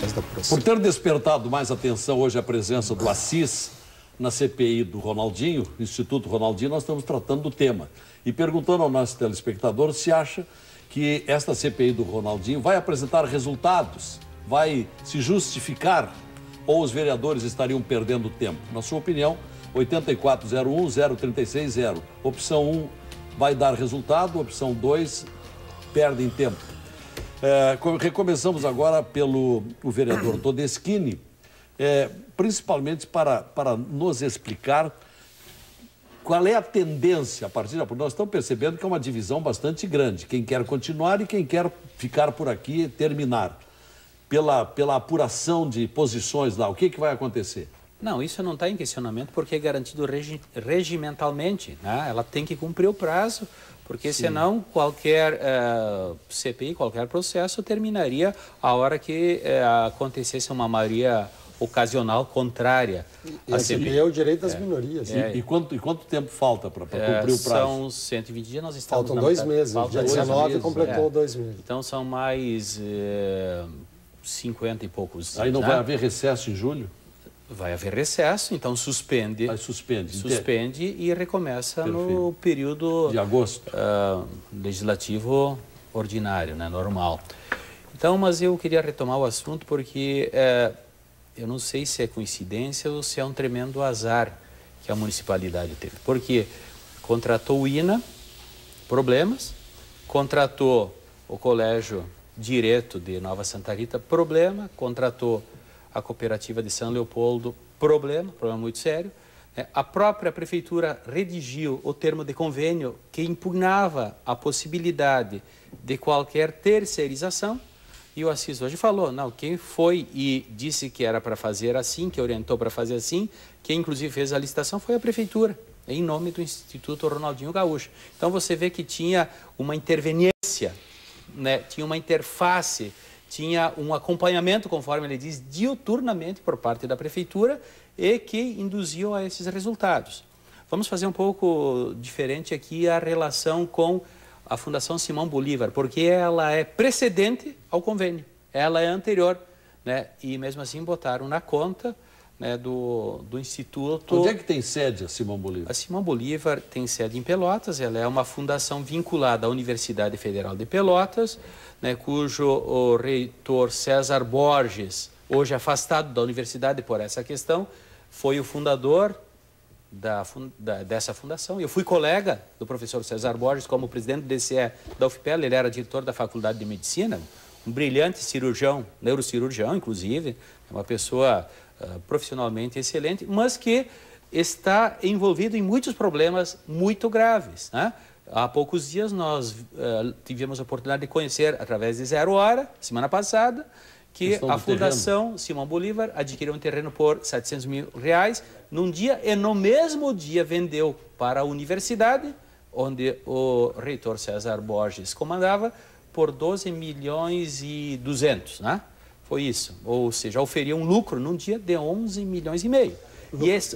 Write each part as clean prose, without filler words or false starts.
mais da apuração. Por ter despertado mais atenção hoje a presença do Assis na CPI do Ronaldinho, Instituto Ronaldinho, nós estamos tratando do tema. E perguntando ao nosso telespectador se acha que esta CPI do Ronaldinho vai apresentar resultados, vai se justificar, ou os vereadores estariam perdendo tempo. Na sua opinião, 8401-0360. Opção 1 vai dar resultado, opção 2 perdem tempo. Recomeçamos agora pelo vereador Todeschini, principalmente para nos explicar qual é a tendência a partir porque nós estamos percebendo que é uma divisão bastante grande, quem quer continuar e quem quer ficar por aqui e terminar. Pela apuração de posições lá, o que vai acontecer? Não, isso não está em questionamento porque é garantido regimentalmente, né? Ela tem que cumprir o prazo, porque Sim. senão qualquer CPI, qualquer processo terminaria a hora que acontecesse uma maioria ocasional contrária. E a CPI é o direito das minorias. E quanto tempo falta para cumprir o prazo? São 120 dias, nós estamos... Faltam 2 meses, dia 19 completou 2 meses. Então são mais 50 e poucos dias. Aí não vai haver recesso em julho? Vai haver recesso, então suspende. Aí suspende. Suspende e recomeça no período... de agosto. Legislativo ordinário, né, normal. Então, mas eu queria retomar o assunto porque eu não sei se é coincidência ou se é um tremendo azar que a municipalidade teve. Porque contratou o INA, problemas, contratou o Colégio Direto de Nova Santa Rita, problema, contratou a cooperativa de São Leopoldo, problema muito sério. A própria prefeitura redigiu o termo de convênio que impugnava a possibilidade de qualquer terceirização. E o Assis hoje falou, não, quem foi e disse que era para fazer assim, que orientou para fazer assim, quem inclusive fez a licitação foi a prefeitura, em nome do Instituto Ronaldinho Gaúcho. Então você vê que tinha uma interveniência, né? Tinha uma interface, tinha um acompanhamento, conforme ele diz, diuturnamente por parte da prefeitura e que induziu a esses resultados. Vamos fazer um pouco diferente aqui a relação com a Fundação Simão Bolívar, porque ela é precedente ao convênio, ela é anterior, né? E mesmo assim botaram na conta, né, do Instituto... Onde é que tem sede a Simão Bolívar? A Simão Bolívar tem sede em Pelotas, ela é uma fundação vinculada à Universidade Federal de Pelotas, né, cujo o reitor César Borges, hoje afastado da universidade por essa questão, foi o fundador dessa fundação. Eu fui colega do professor César Borges como presidente do DCE da UFPEL, ele era diretor da Faculdade de Medicina, um brilhante cirurgião, neurocirurgião, inclusive, uma pessoa profissionalmente excelente, mas que está envolvido em muitos problemas muito graves, né? Há poucos dias nós tivemos a oportunidade de conhecer, através de Zero Hora, semana passada, que a Fundação Simão Bolívar adquiriu um terreno por R$700 mil num dia e no mesmo dia vendeu para a universidade, onde o reitor César Borges comandava, por 12 milhões e 200, né? Foi isso. Ou seja, oferia um lucro num dia de 11 milhões e meio.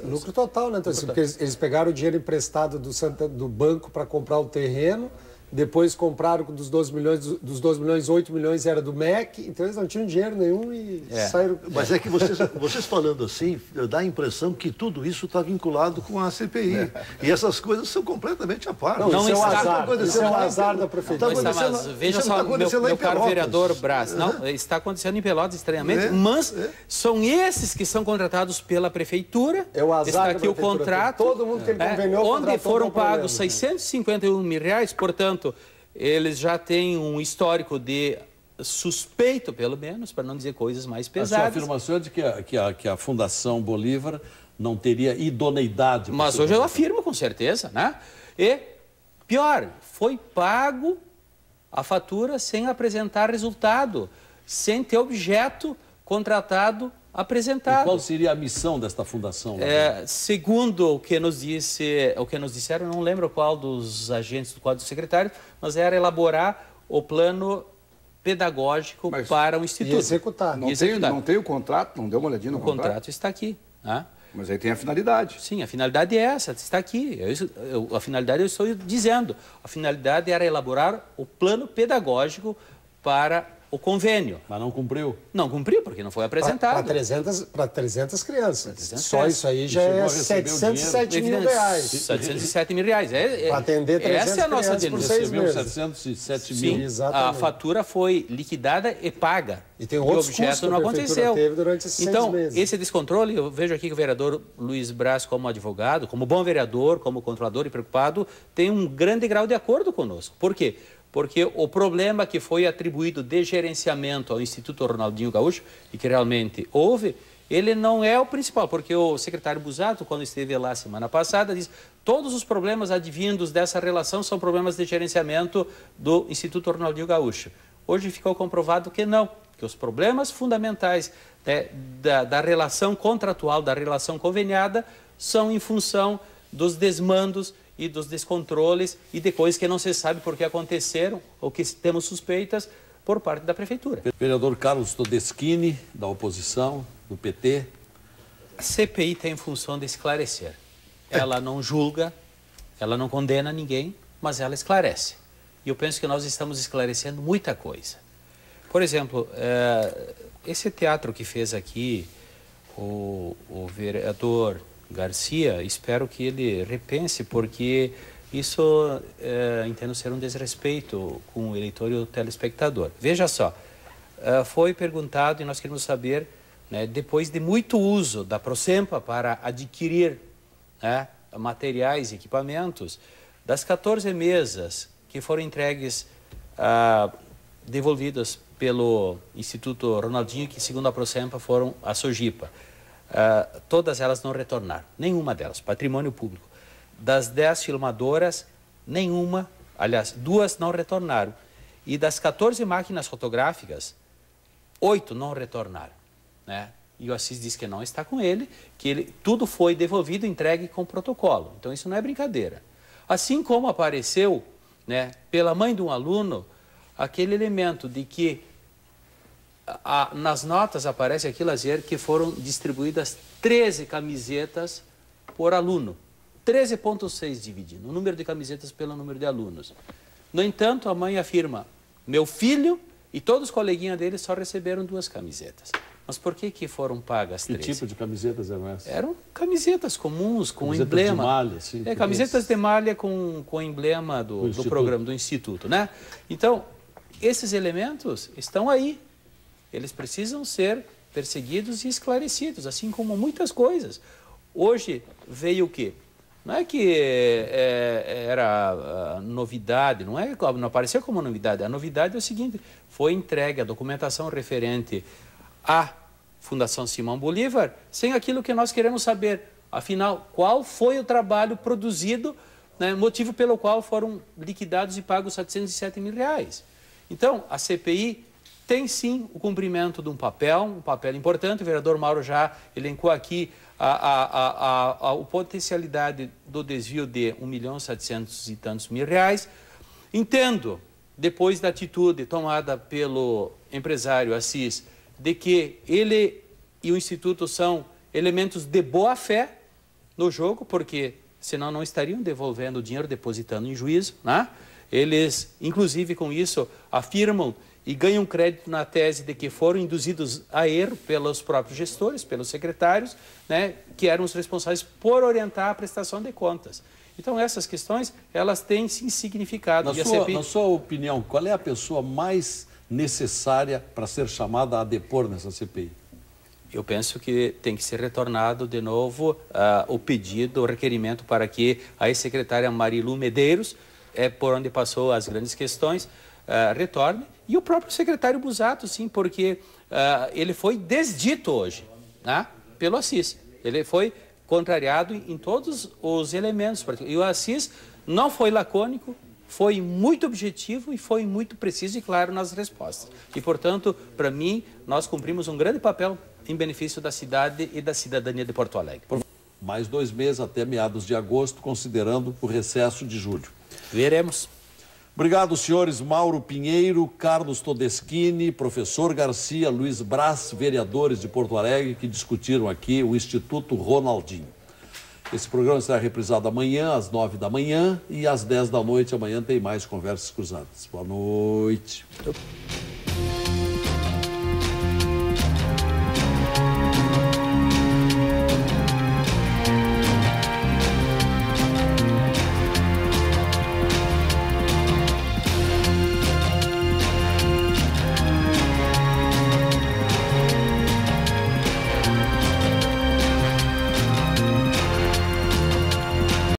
Lucro total, né? Então, porque eles pegaram o dinheiro emprestado do banco para comprar o terreno, depois compraram dos 12 milhões, 8 milhões era do MEC, então eles não tinham dinheiro nenhum e saíram... Mas é que vocês falando assim, dá a impressão que tudo isso está vinculado com a CPI. E essas coisas são completamente à parte. Não, isso é o azar da prefeitura. Mas veja só, meu caro vereador Brás, não, está acontecendo em Pelotas estranhamente, mas são esses que são contratados pela prefeitura. É o azar está aqui o contrato. Todo mundo que ele conveniou, onde foram pagos R$651 mil, portanto, eles já têm um histórico de suspeito, pelo menos, para não dizer coisas mais pesadas. A sua afirmação é de que a Fundação Bolívar não teria idoneidade. Mas hoje eu afirmo com certeza, né? E, pior, foi pago a fatura sem apresentar resultado, sem ter objeto contratado apresentado. E qual seria a missão desta fundação? Segundo o que nos disseram, não lembro qual dos agentes, qual dos secretários, mas era elaborar o plano pedagógico para o Instituto. E executar. Não tem o contrato? Não deu uma olhadinha no contrato? O contrato está aqui. Né? Mas aí tem a finalidade. Sim, a finalidade é essa, está aqui. A finalidade eu estou dizendo. A finalidade era elaborar o plano pedagógico para o convênio. Mas não cumpriu? Não cumpriu, porque não foi apresentado. Para 300 crianças. 300 Só isso aí já é 707 mil reais. 707 mil reais. Para atender 300 essa é a nossa crianças por denúncia. 6 meses. 707 Sim, mil. Exatamente. a fatura foi liquidada e paga. E tem outros o objeto custos que não a prefeitura aconteceu. teve durante esses 6 meses. Esse descontrole, eu vejo aqui que o vereador Luiz Braz, como advogado, como bom vereador, como controlador e preocupado, tem um grande grau de acordo conosco. Por quê? Porque o problema que foi atribuído de gerenciamento ao Instituto Ronaldinho Gaúcho, e que realmente houve, ele não é o principal, porque o secretário Busato, quando esteve lá semana passada, disse todos os problemas advindos dessa relação são problemas de gerenciamento do Instituto Ronaldinho Gaúcho. Hoje ficou comprovado que não, que os problemas fundamentais da relação contratual, da relação conveniada, são em função dos desmandos e dos descontroles e de coisas que não se sabe por que aconteceram ou que temos suspeitas por parte da Prefeitura. Vereador Carlos Todeschini, da oposição, do PT. A CPI tem função de esclarecer. Ela não julga, ela não condena ninguém, mas ela esclarece. E eu penso que nós estamos esclarecendo muita coisa. Por exemplo, esse teatro que fez aqui o vereador Garcia, espero que ele repense, porque isso entendo ser um desrespeito com o eleitor e o telespectador. Veja só, foi perguntado e nós queremos saber, né, depois de muito uso da Prosempa para adquirir, né, materiais e equipamentos, das 14 mesas que foram entregues, devolvidas pelo Instituto Ronaldinho, que segundo a Prosempa foram a Sojipa. Todas elas não retornaram, nenhuma delas, patrimônio público. Das 10 filmadoras, nenhuma, aliás, 2 não retornaram. E das 14 máquinas fotográficas, 8 não retornaram, né? E o Assis disse que não está com ele, que tudo foi devolvido, entregue com protocolo. Então isso não é brincadeira. Assim como apareceu, né, pela mãe de um aluno, aquele elemento de que nas notas aparece aqui, Lazier, que foram distribuídas 13 camisetas por aluno. 13,6 dividindo o número de camisetas pelo número de alunos. No entanto, a mãe afirma, meu filho e todos os coleguinhas dele só receberam 2 camisetas. Mas por que foram pagas 13? Que tipo de camisetas eram essas? Eram camisetas comuns, com camisetas emblema. De malha, sim. Camisetas de malha com emblema do programa, do Instituto, né? Então, esses elementos estão aí. Eles precisam ser perseguidos e esclarecidos, assim como muitas coisas. Hoje veio o quê? Não é que era novidade, não apareceu como novidade. A novidade é o seguinte, foi entregue a documentação referente à Fundação Simão Bolívar sem aquilo que nós queremos saber. Afinal, qual foi o trabalho produzido, né, motivo pelo qual foram liquidados e pagos 707 mil reais. Então, a CPI tem sim o cumprimento de um papel importante. O vereador Mauro já elencou aqui a potencialidade do desvio de 1.700 e tantos mil reais. Entendo, depois da atitude tomada pelo empresário Assis, de que ele e o Instituto são elementos de boa-fé no jogo, porque senão não estariam devolvendo o dinheiro, depositando em juízo, né? Eles, inclusive com isso, afirmam e ganham crédito na tese de que foram induzidos a erro pelos próprios gestores, pelos secretários, né, que eram os responsáveis por orientar a prestação de contas. Então, essas questões, elas têm sim significado. Na sua opinião, qual é a pessoa mais necessária para ser chamada a depor nessa CPI? Eu penso que tem que ser retornado de novo o pedido, o requerimento para que a ex-secretária Marilu Medeiros, por onde passou as grandes questões, retorne. E o próprio secretário Busato, sim, porque ele foi desdito hoje, né, pelo Assis. Ele foi contrariado em todos os elementos. E o Assis não foi lacônico, foi muito objetivo e foi muito preciso e claro nas respostas. E, portanto, para mim, nós cumprimos um grande papel em benefício da cidade e da cidadania de Porto Alegre. Mais 2 meses até meados de agosto, considerando o recesso de julho. Veremos. Obrigado, senhores Mauro Pinheiro, Carlos Todeschini, professor Garcia, Luiz Braz, vereadores de Porto Alegre, que discutiram aqui o Instituto Ronaldinho. Esse programa será reprisado amanhã, às 9 da manhã, e às 10 da noite. Amanhã tem mais Conversas Cruzadas. Boa noite.